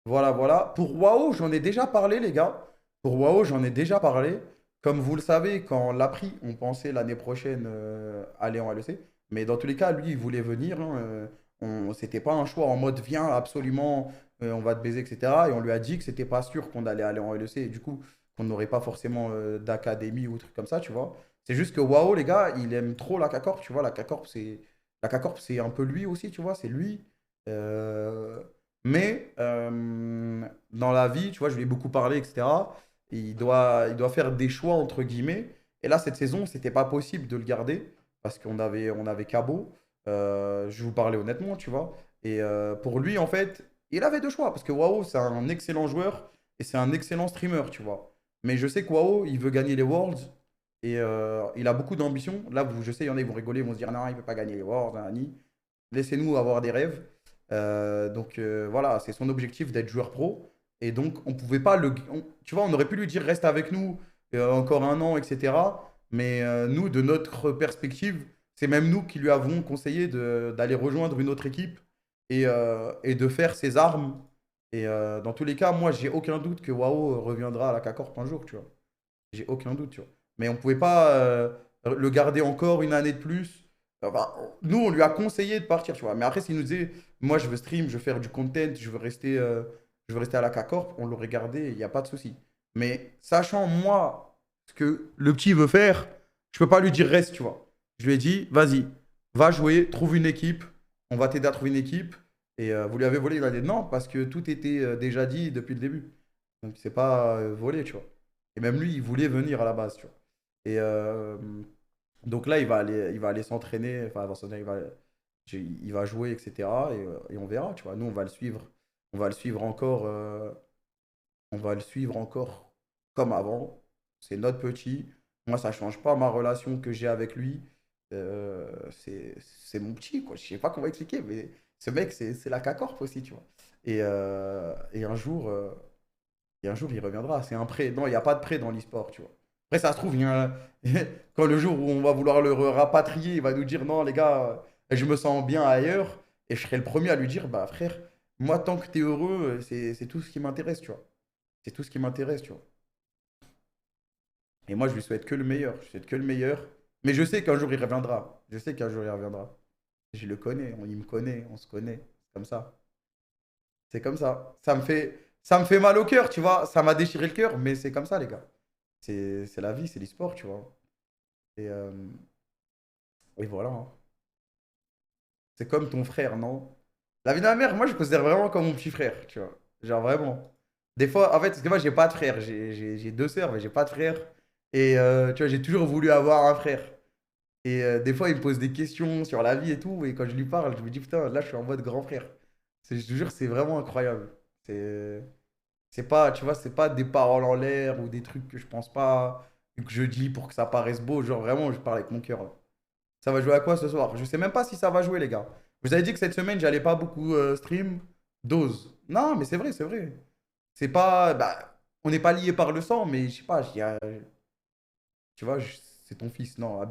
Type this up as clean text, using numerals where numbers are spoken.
Voilà, voilà. Pour WoW, j'en ai déjà parlé, les gars. Pour WoW, j'en ai déjà parlé. Comme vous le savez, quand on l'a pris, on pensait l'année prochaine aller en LEC. Mais dans tous les cas, lui, il voulait venir, hein, c'était pas un choix en mode viens absolument, on va te baiser, etc. Et on lui a dit que c'était pas sûr qu'on allait aller en LEC. Et du coup, qu'on n'aurait pas forcément d'académie ou truc comme ça, tu vois. C'est juste que WoW, les gars, il aime trop la K-Corp, tu vois. La K-Corp, c'est un peu lui aussi, tu vois. C'est lui. Euh, mais dans la vie, tu vois, je lui ai beaucoup parlé, etc. Et il doit faire des choix, entre guillemets. Et là, cette saison, c'était pas possible de le garder parce qu'on avait Cabo. Je vous parlais honnêtement, tu vois. Et pour lui, en fait, il avait deux choix parce que Wao, c'est un excellent joueur et c'est un excellent streamer, tu vois. Mais je sais que Wao, il veut gagner les Worlds et il a beaucoup d'ambition. Là, je sais, il y en a, ils vont rigoler, ils vont se dire non, il ne peut pas gagner les Worlds, nanani. Laissez-nous avoir des rêves. Donc voilà, c'est son objectif d'être joueur pro. Et donc, on pouvait pas tu vois, on aurait pu lui dire reste avec nous encore un an, etc. Mais nous, de notre perspective, c'est même nous qui lui avons conseillé d'aller rejoindre une autre équipe et de faire ses armes. Et dans tous les cas, moi, j'ai aucun doute que WoW reviendra à la K-Corp un jour, tu vois. J'ai aucun doute, tu vois. Mais on pouvait pas le garder encore une année de plus. Enfin, nous, on lui a conseillé de partir, tu vois. Mais après, s'il nous disait, moi, je veux stream, je veux faire du content, je veux rester à la K-Corp, on l'aurait gardé, il n'y a pas de souci. Mais sachant, moi, ce que le petit veut faire, je peux pas lui dire reste, tu vois. Je lui ai dit, vas-y, va jouer, trouve une équipe, on va t'aider à trouver une équipe. Et vous lui avez volé, il a dit non, parce que tout était déjà dit depuis le début. Donc, c'est pas volé, tu vois. Et même lui, il voulait venir à la base, tu vois. Et donc là, il va aller s'entraîner, enfin, il va jouer, etc. Et on verra, tu vois. Nous, on va le suivre. On va le suivre encore. On va le suivre encore comme avant. C'est notre petit. Moi, ça ne change pas ma relation que j'ai avec lui. C'est mon petit, quoi. Je sais pas comment expliquer, mais ce mec, c'est la K-Corp aussi, tu vois. Et un jour, il reviendra. C'est un prêt. Non, il n'y a pas de prêt dans l'e-sport, tu vois. Après, ça se trouve, quand le jour où on va vouloir le rapatrier, il va nous dire non, les gars, je me sens bien ailleurs. Et je serai le premier à lui dire, bah frère, moi, tant que tu es heureux, c'est tout ce qui m'intéresse, tu vois. C'est tout ce qui m'intéresse, tu vois. Et moi, je lui souhaite que le meilleur. Je lui souhaite que le meilleur. Mais je sais qu'un jour, il reviendra. Je sais qu'un jour, il reviendra. Je le connais, il me connaît, on se connaît. C'est comme ça. C'est comme ça. Ça me fait mal au cœur, tu vois. Ça m'a déchiré le cœur, mais c'est comme ça, les gars. C'est la vie, c'est l'e-sport, tu vois. Et, euh, et voilà, hein. C'est comme ton frère, non? La vie de ma mère, moi, je considère vraiment comme mon petit frère, tu vois. Genre vraiment. Des fois, en fait, parce que moi, j'ai pas de frère. J'ai deux sœurs, mais j'ai pas de frère. Et tu vois, j'ai toujours voulu avoir un frère. Et des fois, il me pose des questions sur la vie et tout. Et quand je lui parle, je me dis, putain, là, je suis en mode grand frère. Je te jure, c'est vraiment incroyable. C'est pas, tu vois, c'est pas des paroles en l'air ou des trucs que je pense pas, que je dis pour que ça paraisse beau. Genre, vraiment, je parle avec mon cœur, là. Ça va jouer à quoi ce soir? Je sais même pas si ça va jouer, les gars. Vous avez dit que cette semaine, j'allais pas beaucoup stream. Dose. Non, mais c'est vrai, c'est vrai. C'est pas. Bah, on n'est pas liés par le sang, mais je sais pas, tu vois, c'est ton fils. Non,